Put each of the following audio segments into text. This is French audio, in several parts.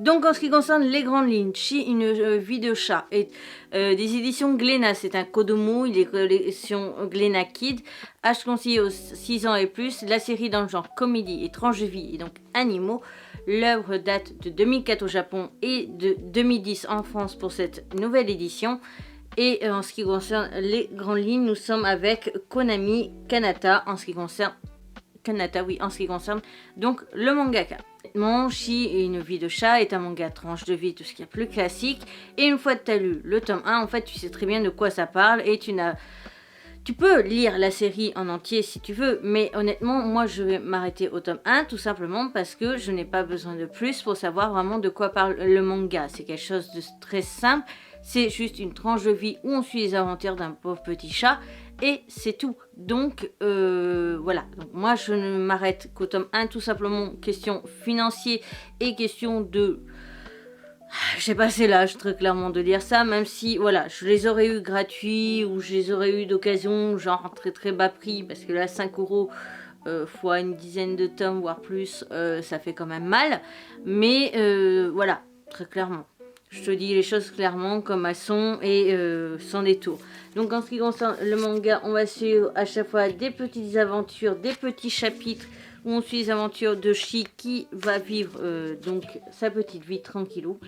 Donc en ce qui concerne les grandes lignes, Chi, une vie de chat, et des éditions Glénat, c'est un Kodomo, il est collection Glénat Kid, âge conseillé aux 6 ans et plus, la série dans le genre comédie et tranche de vie et donc animaux. L'œuvre date de 2004 au Japon et de 2010 en France pour cette nouvelle édition. Et en ce qui concerne les grandes lignes, nous sommes avec Konami Kanata en ce qui concerne donc le mangaka. Mon Chi et une vie de chat est un manga tranche de vie, tout ce qui est plus classique. Et une fois que tu as lu le tome 1, en fait, tu sais très bien de quoi ça parle et tu peux lire la série en entier si tu veux, mais honnêtement, moi je vais m'arrêter au tome 1 tout simplement parce que je n'ai pas besoin de plus pour savoir vraiment de quoi parle le manga. C'est quelque chose de très simple, c'est juste une tranche de vie où on suit les aventures d'un pauvre petit chat et c'est tout. Donc voilà, donc moi je ne m'arrête qu'au tome 1 tout simplement, question financière et question de... J'ai passé l'âge très clairement de dire ça, même si voilà, je les aurais eu gratuits ou je les aurais eu d'occasion, genre très très bas prix, parce que là 5 € fois une dizaine de tomes, voire plus, ça fait quand même mal. Mais voilà, très clairement. Je te dis les choses clairement comme elles sont et sans détour. Donc en ce qui concerne le manga, on va suivre à chaque fois des petites aventures, des petits chapitres où on suit les aventures de Chi qui va vivre donc sa petite vie tranquillou.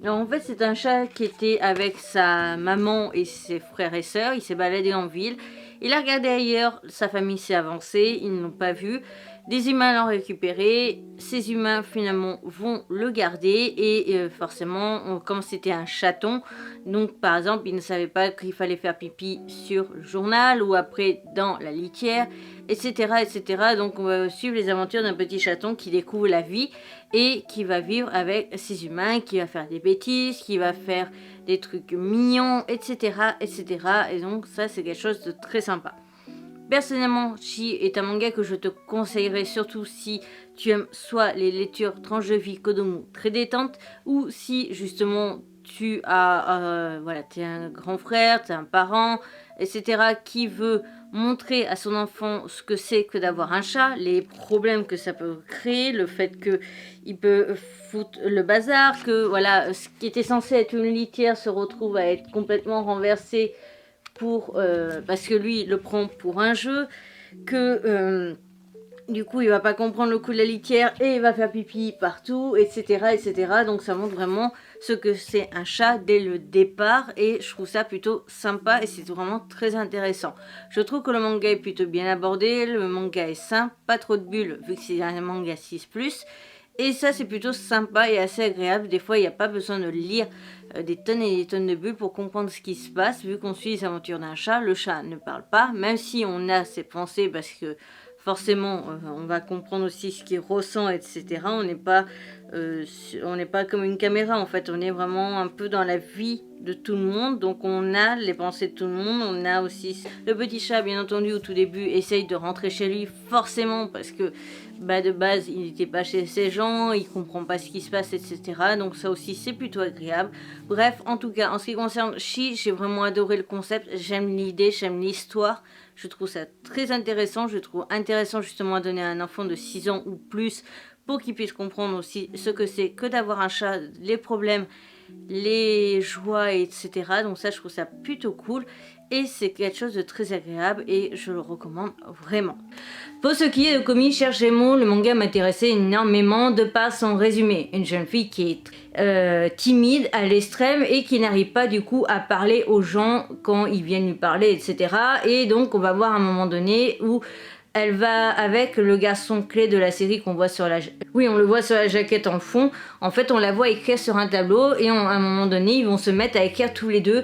Alors en fait c'est un chat qui était avec sa maman et ses frères et sœurs, il s'est baladé en ville, il a regardé ailleurs, sa famille s'est avancée, ils ne l'ont pas vu. Des humains l'ont récupéré, ces humains finalement vont le garder et forcément comme c'était un chaton, donc par exemple il ne savait pas qu'il fallait faire pipi sur le journal ou après dans la litière, etc. etc. Donc on va suivre les aventures d'un petit chaton qui découvre la vie et qui va vivre avec ces humains, qui va faire des bêtises, qui va faire des trucs mignons, etc. etc. Et donc ça c'est quelque chose de très sympa. Personnellement, Chi est un manga que je te conseillerais surtout si tu aimes soit les lectures tranche de vie Kodomo très détente ou si justement tu as voilà, t'es un grand frère, t'es un parent, etc. qui veut montrer à son enfant ce que c'est que d'avoir un chat, les problèmes que ça peut créer, le fait que il peut foutre le bazar, que voilà, ce qui était censé être une litière se retrouve à être complètement renversé parce que lui il le prend pour un jeu, que du coup il va pas comprendre le coup de la litière et il va faire pipi partout, etc. etc. Donc ça montre vraiment ce que c'est un chat dès le départ et je trouve ça plutôt sympa et c'est vraiment très intéressant. Je trouve que le manga est plutôt bien abordé, le manga est simple, pas trop de bulles vu que c'est un manga 6+. Et ça c'est plutôt sympa et assez agréable, des fois il n'y a pas besoin de lire des tonnes et des tonnes de bulles pour comprendre ce qui se passe, vu qu'on suit les aventures d'un chat, le chat ne parle pas, même si on a ses pensées parce que forcément on va comprendre aussi ce qu'il ressent, etc. On n'est pas comme une caméra en fait, on est vraiment un peu dans la vie de tout le monde, donc on a les pensées de tout le monde, on a aussi le petit chat bien entendu au tout début essaye de rentrer chez lui forcément parce que de base il n'était pas chez ces gens, il comprend pas ce qui se passe, etc. Donc ça aussi c'est plutôt agréable. Bref, en tout cas en ce qui concerne Chi, j'ai vraiment adoré le concept, j'aime l'idée, j'aime l'histoire, je trouve ça très intéressant, je trouve intéressant justement à donner à un enfant de 6 ans ou plus pour qu'il puisse comprendre aussi ce que c'est que d'avoir un chat, les problèmes, les joies, etc. Donc ça je trouve ça plutôt cool et c'est quelque chose de très agréable et je le recommande vraiment. Pour ce qui est de Komi cherche Gémeaux, le manga m'intéressait énormément de par son résumé. Une jeune fille qui est timide à l'extrême et qui n'arrive pas du coup à parler aux gens quand ils viennent lui parler, etc. Et donc on va voir à un moment donné où elle va avec le garçon clé de la série qu'on voit sur la... Oui, on le voit sur la jaquette en fond. En fait, on la voit écrire sur un tableau et à un moment donné, ils vont se mettre à écrire tous les deux,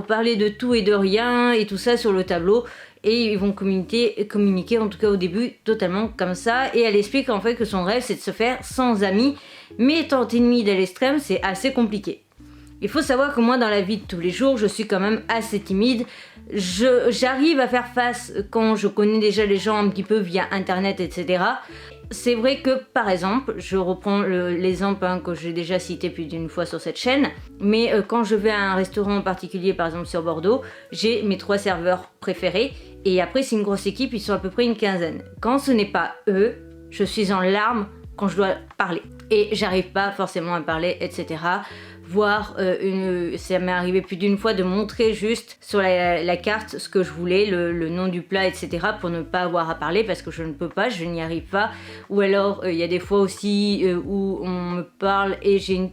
parler de tout et de rien et tout ça sur le tableau. Et ils vont communiquer en tout cas au début totalement comme ça. Et elle explique en fait que son rêve c'est de se faire sans amis. Mais étant timide à l'extrême, c'est assez compliqué. Il faut savoir que moi dans la vie de tous les jours, je suis quand même assez timide. J'arrive à faire face quand je connais déjà les gens un petit peu via internet, etc. C'est vrai que par exemple, je reprends l'exemple que j'ai déjà cité plus d'une fois sur cette chaîne, mais quand je vais à un restaurant en particulier, par exemple sur Bordeaux, j'ai mes 3 serveurs préférés et après c'est une grosse équipe, ils sont à peu près une quinzaine. Quand ce n'est pas eux, je suis en larmes quand je dois parler. Et j'arrive pas forcément à parler, etc. Voire, ça m'est arrivé plus d'une fois de montrer juste sur la carte ce que je voulais, le nom du plat, etc. pour ne pas avoir à parler parce que je ne peux pas, je n'y arrive pas. Ou alors, il y a des fois aussi où on me parle et j'ai une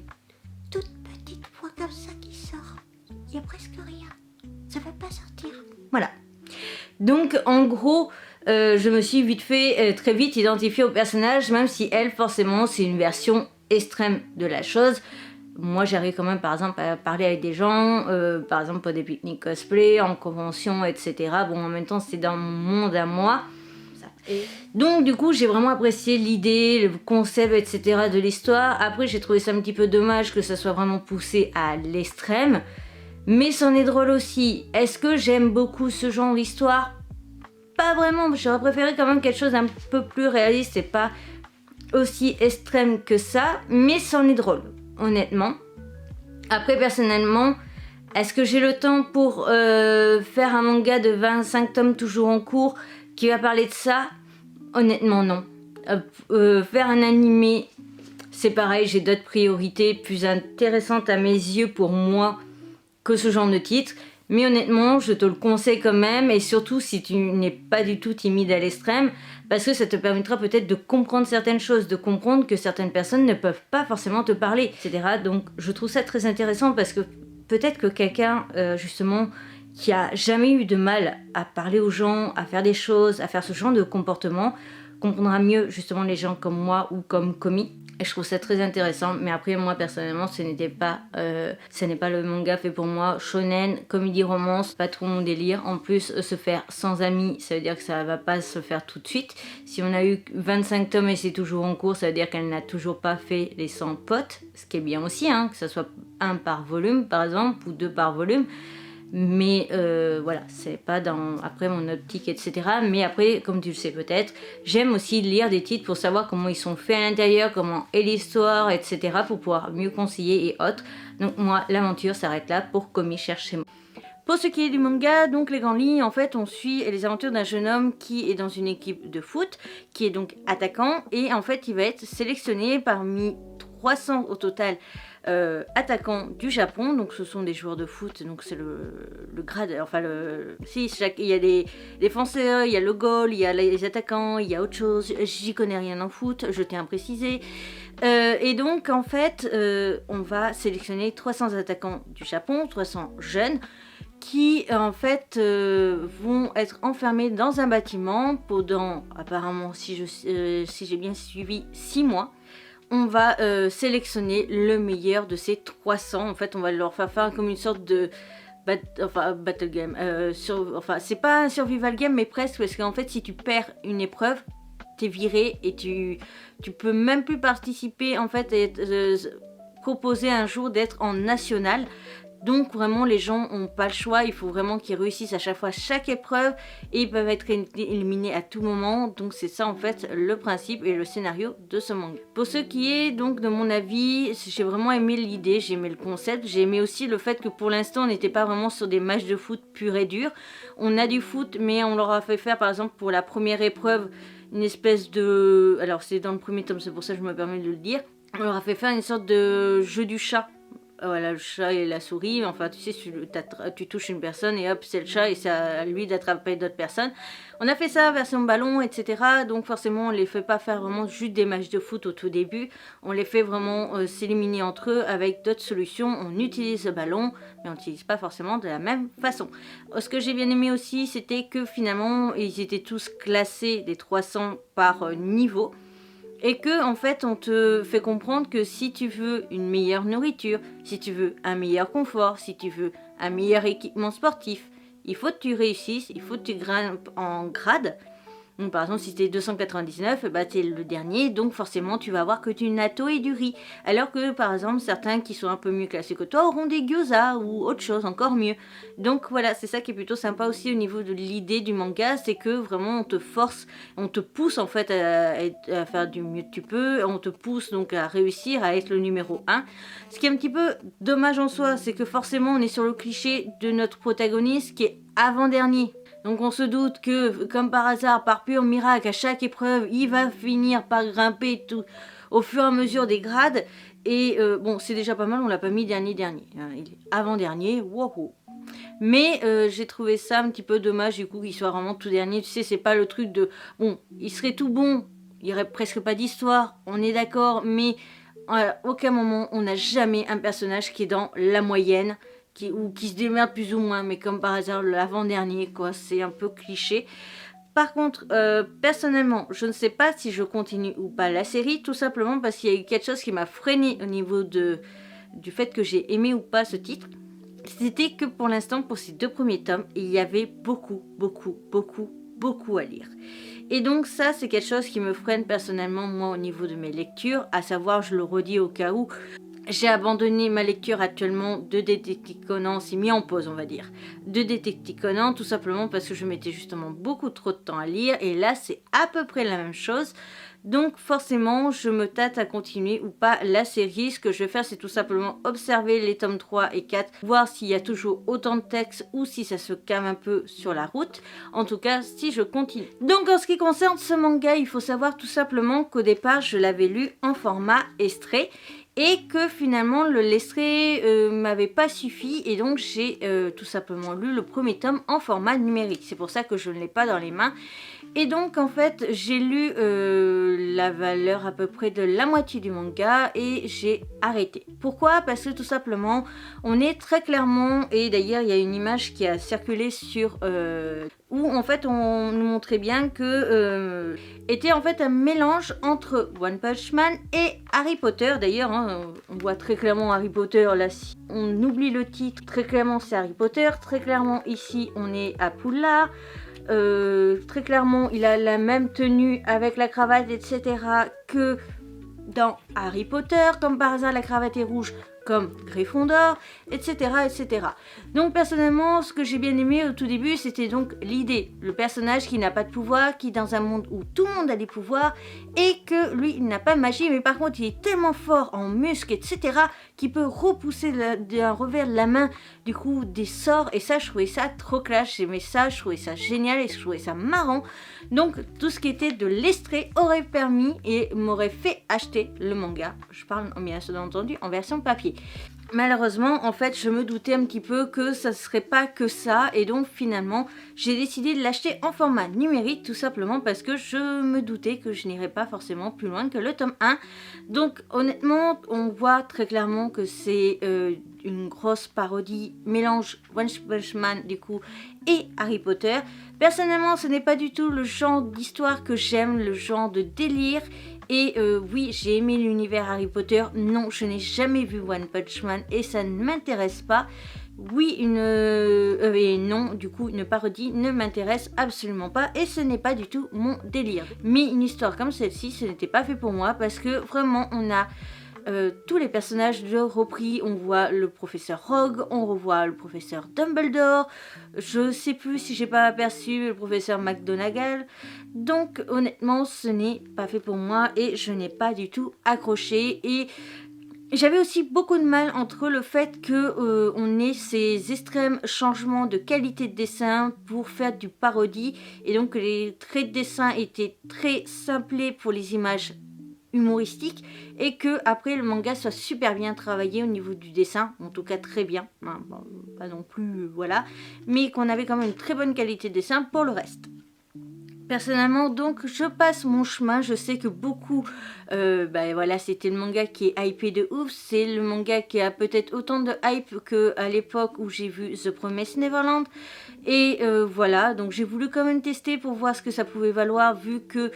toute petite voix comme ça qui sort. Il y a presque rien. Ça va pas sortir. Voilà. Donc, en gros, je me suis vite fait, très vite identifiée au personnage, même si elle, forcément, c'est une version extrême de la chose. Moi, j'arrive quand même, par exemple, à parler avec des gens, par exemple, pour des pique-niques cosplay, en convention, etc. Bon, en même temps, c'est dans mon monde à moi. Et donc, du coup, j'ai vraiment apprécié l'idée, le concept, etc. de l'histoire. Après, j'ai trouvé ça un petit peu dommage que ça soit vraiment poussé à l'extrême. Mais c'en est drôle aussi. Est-ce que j'aime beaucoup ce genre d'histoire? Pas vraiment. J'aurais préféré quand même quelque chose d'un peu plus réaliste et pas aussi extrême que ça. Mais c'en est drôle, honnêtement. Après, personnellement, est-ce que j'ai le temps pour faire un manga de 25 tomes toujours en cours qui va parler de ça? Honnêtement, non. Faire un animé, c'est pareil, j'ai d'autres priorités plus intéressantes à mes yeux pour moi que ce genre de titre. Mais honnêtement, je te le conseille quand même, et surtout si tu n'es pas du tout timide à l'extrême, parce que ça te permettra peut-être de comprendre certaines choses, de comprendre que certaines personnes ne peuvent pas forcément te parler, etc. Donc je trouve ça très intéressant parce que peut-être que quelqu'un, justement, qui a jamais eu de mal à parler aux gens, à faire des choses, à faire ce genre de comportement, comprendra mieux justement les gens comme moi ou comme Komi. Et je trouve ça très intéressant, mais après moi personnellement ce n'est pas le manga fait pour moi. Shonen, comédie romance, pas trop mon délire. En plus se faire sans amis, ça veut dire que ça va pas se faire tout de suite. Si on a eu 25 tomes et c'est toujours en cours, ça veut dire qu'elle n'a toujours pas fait les 100 potes, ce qui est bien aussi, hein, que ça soit un par volume par exemple ou 2 par volume. Mais voilà, c'est pas dans après mon optique, etc. Mais après, comme tu le sais peut-être, j'aime aussi lire des titres pour savoir comment ils sont faits à l'intérieur, comment est l'histoire, etc. pour pouvoir mieux conseiller et autres. Donc moi, l'aventure s'arrête là pour Komi cherche chez moi. Pour ce qui est du manga, donc les grandes lignes, en fait, on suit les aventures d'un jeune homme qui est dans une équipe de foot, qui est donc attaquant, et en fait, il va être sélectionné parmi 300 au total attaquants du Japon. Donc ce sont des joueurs de foot, donc c'est le grade, enfin il y a des défenseurs, il y a le goal, il y a les attaquants, il y a autre chose, j'y connais rien en foot, je tiens à préciser. Et donc en fait, on va sélectionner 300 attaquants du Japon, 300 jeunes, qui en fait vont être enfermés dans un bâtiment pendant, apparemment, si j'ai bien suivi, 6 mois. On va sélectionner le meilleur de ces 300. En fait, on va leur faire comme une sorte de battle game. C'est pas un survival game, mais presque, parce qu'en fait, si tu perds une épreuve, t'es viré et tu peux même plus participer, en fait, et proposer un jour d'être en national. Donc vraiment les gens n'ont pas le choix, il faut vraiment qu'ils réussissent à chaque fois chaque épreuve et ils peuvent être éliminés à tout moment. Donc c'est ça en fait le principe et le scénario de ce manga. Pour ce qui est donc de mon avis, j'ai vraiment aimé l'idée, j'ai aimé le concept, j'ai aimé aussi le fait que pour l'instant on n'était pas vraiment sur des matchs de foot pur et dur. On a du foot mais on leur a fait faire par exemple pour la première épreuve une espèce de... Alors c'est dans le premier tome, c'est pour ça que je me permets de le dire. On leur a fait faire une sorte de jeu du chat. Voilà, le chat et la souris, enfin tu sais, tu touches une personne et hop, c'est le chat et c'est à lui d'attraper d'autres personnes. On a fait ça version ballon, etc. Donc forcément, on les fait pas faire vraiment juste des matchs de foot au tout début. On les fait vraiment s'éliminer entre eux avec d'autres solutions. On utilise le ballon, mais on n'utilise pas forcément de la même façon. Ce que j'ai bien aimé aussi, c'était que finalement, ils étaient tous classés des 300 par niveau. Et que en fait on te fait comprendre que si tu veux une meilleure nourriture, si tu veux un meilleur confort, si tu veux un meilleur équipement sportif, il faut que tu réussisses, il faut que tu grimpes en grade. Donc, par exemple, si tu es 299, bah, tu es le dernier, donc forcément tu vas avoir que du natto et du riz. Alors que par exemple, certains qui sont un peu mieux classés que toi auront des gyoza ou autre chose, encore mieux. Donc voilà, c'est ça qui est plutôt sympa aussi au niveau de l'idée du manga, c'est que vraiment on te force, on te pousse en fait à faire du mieux que tu peux, on te pousse donc à réussir à être le numéro 1. Ce qui est un petit peu dommage en soi, c'est que forcément on est sur le cliché de notre protagoniste qui est avant-dernier. Donc on se doute que, comme par hasard, par pur miracle, à chaque épreuve, il va finir par grimper tout au fur et à mesure des grades. Et bon, c'est déjà pas mal, on l'a pas mis dernier. Il est avant-dernier, wouhou. Mais j'ai trouvé ça un petit peu dommage du coup qu'il soit vraiment tout dernier. Tu sais, c'est pas le truc de... Bon, il serait tout bon, il n'y aurait presque pas d'histoire, on est d'accord, mais à aucun moment on n'a jamais un personnage qui est dans la moyenne, ou qui se démerde plus ou moins, mais comme par hasard l'avant-dernier, quoi, c'est un peu cliché. Par contre, personnellement, je ne sais pas si je continue ou pas la série, tout simplement parce qu'il y a eu quelque chose qui m'a freiné au niveau du fait que j'ai aimé ou pas ce titre. C'était que pour l'instant, pour ces 2 premiers tomes, il y avait beaucoup à lire. Et donc ça, c'est quelque chose qui me freine personnellement, moi, au niveau de mes lectures, à savoir, je le redis au cas où, j'ai abandonné ma lecture actuellement de Détective Conan, c'est mis en pause on va dire, de Détective Conan, tout simplement parce que je mettais justement beaucoup trop de temps à lire, et là c'est à peu près la même chose. Donc forcément, je me tâte à continuer ou pas la série. Ce que je vais faire, c'est tout simplement observer les tomes 3 et 4, voir s'il y a toujours autant de texte ou si ça se calme un peu sur la route. En tout cas, si je continue. Donc en ce qui concerne ce manga, il faut savoir tout simplement qu'au départ, je l'avais lu en format extrait et que finalement le l'extrait m'avait pas suffi, et donc j'ai tout simplement lu le premier tome en format numérique. C'est pour ça que je ne l'ai pas dans les mains. Et donc en fait j'ai lu la valeur à peu près de la moitié du manga et j'ai arrêté. Pourquoi? Parce que tout simplement on est très clairement, et d'ailleurs il y a une image qui a circulé sur où en fait on nous montrait bien que était en fait un mélange entre One Punch Man et Harry Potter. D'ailleurs hein, on voit très clairement Harry Potter là, si on oublie le titre, très clairement c'est Harry Potter, très clairement ici on est à Poudlard. Très clairement il a la même tenue avec la cravate etc que dans Harry Potter, comme par hasard la cravate est rouge comme Gryffondor, etc., etc. Donc personnellement, ce que j'ai bien aimé au tout début, c'était donc l'idée, le personnage qui n'a pas de pouvoir, qui est dans un monde où tout le monde a des pouvoirs, et que lui, il n'a pas de magie, mais par contre, il est tellement fort en muscles, etc., qu'il peut repousser d'un revers de la main, du coup, des sorts, et ça, je trouvais ça trop clash, j'aimais ça, je trouvais ça génial, et je trouvais ça marrant. Donc, tout ce qui était de l'extrait aurait permis et m'aurait fait acheter le manga. Je parle, bien entendu, en version papier. Malheureusement, en fait, je me doutais un petit peu que ça ne serait pas que ça, et donc finalement, j'ai décidé de l'acheter en format numérique, tout simplement parce que je me doutais que je n'irais pas forcément plus loin que le tome 1. Donc honnêtement, on voit très clairement que c'est une grosse parodie, mélange One Punch Man du coup et Harry Potter. Personnellement, ce n'est pas du tout le genre d'histoire que j'aime, le genre de délire. Et oui, j'ai aimé l'univers Harry Potter. Non, je n'ai jamais vu One Punch Man et ça ne m'intéresse pas. Oui, et non, du coup, une parodie ne m'intéresse absolument pas et ce n'est pas du tout mon délire. Mais une histoire comme celle-ci, ce n'était pas fait pour moi parce que vraiment, on a tous les personnages de repris. On voit le professeur Rogue, on revoit le professeur Dumbledore, je sais plus si j'ai pas aperçu le professeur McGonagall. Donc honnêtement ce n'est pas fait pour moi et je n'ai pas du tout accroché. Et j'avais aussi beaucoup de mal entre le fait que on ait ces extrêmes changements de qualité de dessin pour faire du parodie, et donc que les traits de dessin étaient très simplés pour les images humoristique, et que après le manga soit super bien travaillé au niveau du dessin, en tout cas très bien, hein, bon, pas non plus voilà, mais qu'on avait quand même une très bonne qualité de dessin pour le reste. Personnellement, donc, je passe mon chemin. Je sais que beaucoup, voilà, c'était le manga qui est hypé de ouf. C'est le manga qui a peut-être autant de hype qu'à l'époque où j'ai vu The Promised Neverland. Et voilà, donc j'ai voulu quand même tester pour voir ce que ça pouvait valoir, vu que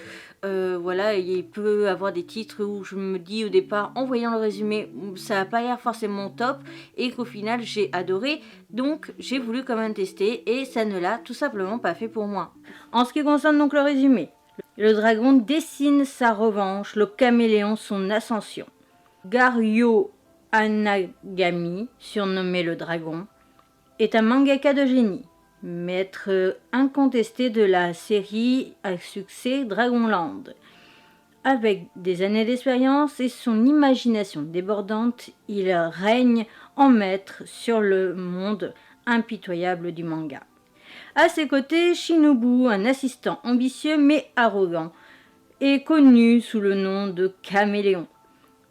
voilà, il peut avoir des titres où je me dis au départ, en voyant le résumé, ça n'a pas l'air forcément top, et qu'au final j'ai adoré. Donc j'ai voulu quand même tester et ça ne l'a tout simplement pas fait pour moi. En ce qui concerne donc le résumé, le dragon dessine sa revanche, le caméléon son ascension. Garyo Anagami, surnommé le dragon, est un mangaka de génie, maître incontesté de la série à succès Dragonland. Avec des années d'expérience et son imagination débordante, il règne en maître sur le monde impitoyable du manga. À ses côtés, Shinobu, un assistant ambitieux mais arrogant, est connu sous le nom de Caméléon.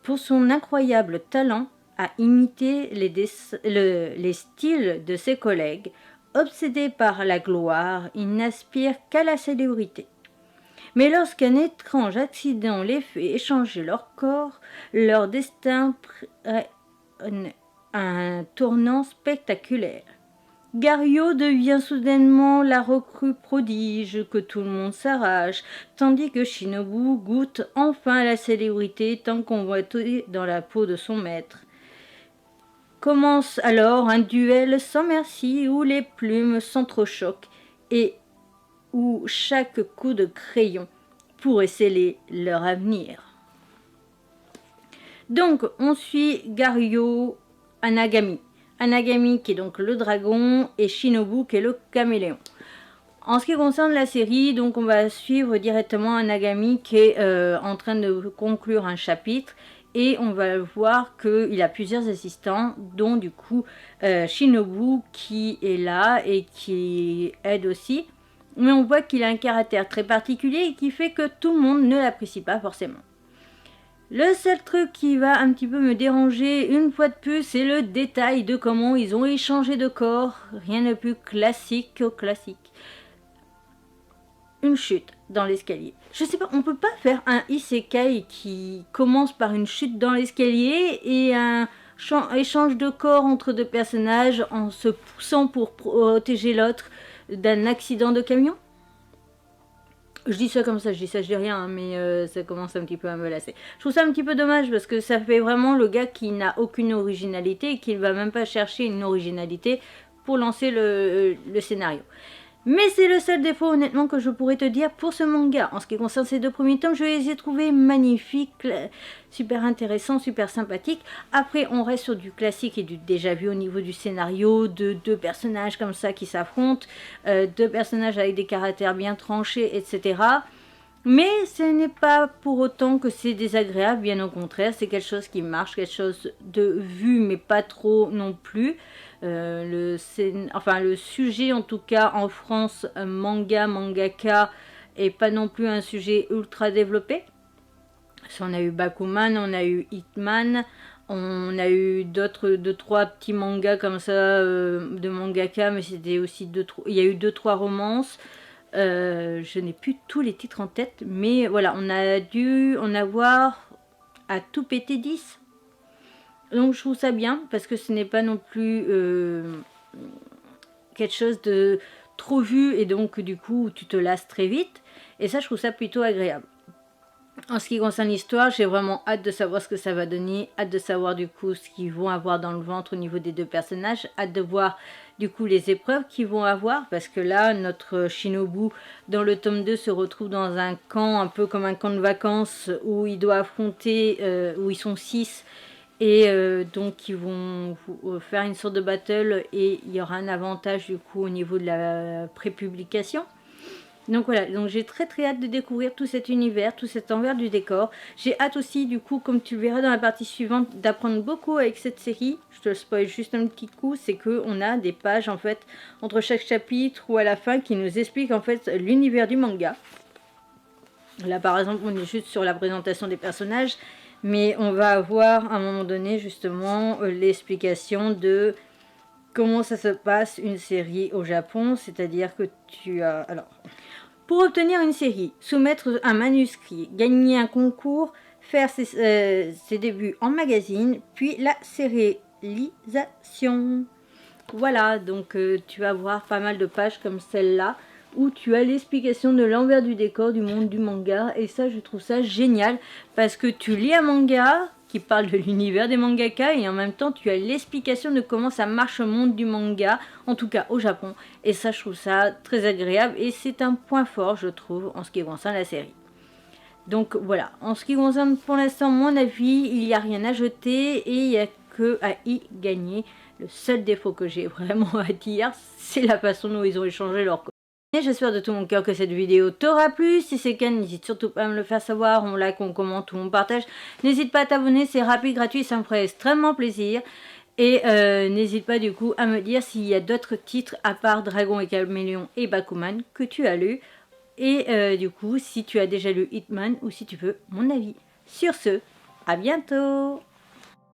Pour son incroyable talent à imiter les styles de ses collègues, obsédé par la gloire, il n'aspire qu'à la célébrité. Mais lorsqu'un étrange accident les fait échanger leur corps, leur destin prend un tournant spectaculaire. Gario devient soudainement la recrue prodige que tout le monde s'arrache, tandis que Shinobu goûte enfin la célébrité tant convoitée dans la peau de son maître. Commence alors un duel sans merci où les plumes s'entrechoquent et où chaque coup de crayon pourrait sceller leur avenir. Donc on suit Gario Anagami. Anagami qui est donc le dragon et Shinobu qui est le caméléon. En ce qui concerne la série, donc on va suivre directement Anagami qui est en train de conclure un chapitre et on va voir qu'il a plusieurs assistants dont du coup Shinobu qui est là et qui aide aussi. Mais on voit qu'il a un caractère très particulier et qui fait que tout le monde ne l'apprécie pas forcément. Le seul truc qui va un petit peu me déranger une fois de plus, c'est le détail de comment ils ont échangé de corps. Rien de plus classique que classique. Une chute dans l'escalier. Je sais pas, on peut pas faire un isekai qui commence par une chute dans l'escalier et un échange de corps entre deux personnages en se poussant pour protéger l'autre d'un accident de camion. Je dis ça comme ça, je dis rien, hein, mais ça commence un petit peu à me lasser. Je trouve ça un petit peu dommage parce que ça fait vraiment le gars qui n'a aucune originalité et qui ne va même pas chercher une originalité pour lancer le scénario. Mais c'est le seul défaut honnêtement que je pourrais te dire pour ce manga. En ce qui concerne ces deux premiers tomes, je les ai trouvés magnifiques, super intéressants, super sympathiques. Après, on reste sur du classique et du déjà vu au niveau du scénario, de deux personnages comme ça qui s'affrontent, deux personnages avec des caractères bien tranchés, etc. Mais ce n'est pas pour autant que c'est désagréable, bien au contraire, c'est quelque chose qui marche, quelque chose de vu mais pas trop non plus. Le sujet en tout cas en France, mangaka est pas non plus un sujet ultra développé. On a eu Bakuman, on a eu Hitman, on a eu d'autres 2-3 petits mangas comme ça de mangaka, mais c'était aussi il y a eu 2-3 romances. Je n'ai plus tous les titres en tête, mais voilà, on a dû en avoir à tout péter 10. Donc je trouve ça bien, parce que ce n'est pas non plus quelque chose de trop vu, et donc du coup tu te lasses très vite. Et ça, je trouve ça plutôt agréable. En ce qui concerne l'histoire, j'ai vraiment hâte de savoir ce que ça va donner, hâte de savoir du coup ce qu'ils vont avoir dans le ventre au niveau des deux personnages, hâte de voir du coup les épreuves qu'ils vont avoir, parce que là, notre Shinobu, dans le tome 2, se retrouve dans un camp, un peu comme un camp de vacances, où il doit affronter, où ils sont 6, et donc ils vont faire une sorte de battle, et il y aura un avantage du coup au niveau de la prépublication. Donc voilà, donc j'ai très hâte de découvrir tout cet univers, tout cet envers du décor. J'ai hâte aussi du coup, comme tu verras dans la partie suivante, d'apprendre beaucoup avec cette série. Je te spoil juste un petit coup, c'est qu'on a des pages en fait entre chaque chapitre ou à la fin qui nous expliquent en fait l'univers du manga. Là par exemple on est juste sur la présentation des personnages, mais on va avoir à un moment donné justement l'explication de comment ça se passe une série au Japon, c'est-à-dire que tu as... Alors, pour obtenir une série, soumettre un manuscrit, gagner un concours, faire ses débuts en magazine, puis la sérialisation. Voilà, donc tu vas voir pas mal de pages comme celle-là, où tu as l'explication de l'envers du décor du monde du manga, et ça je trouve ça génial, parce que tu lis un manga qui parle de l'univers des mangaka, et en même temps tu as l'explication de comment ça marche le monde du manga, en tout cas au Japon, et ça je trouve ça très agréable, et c'est un point fort je trouve en ce qui concerne la série. Donc voilà, en ce qui concerne pour l'instant mon avis, il n'y a rien à jeter, et il n'y a que à y gagner. Le seul défaut que j'ai vraiment à dire, c'est la façon dont ils ont échangé leur corps. J'espère de tout mon cœur que cette vidéo t'aura plu. Si c'est le cas, n'hésite surtout pas à me le faire savoir. On like, on commente ou on partage. N'hésite pas à t'abonner, c'est rapide, gratuit, ça me ferait extrêmement plaisir. Et n'hésite pas du coup à me dire s'il y a d'autres titres à part Dragon et Caméléon et Bakuman que tu as lu. Et du coup, si tu as déjà lu Hitman ou si tu veux mon avis. Sur ce, à bientôt!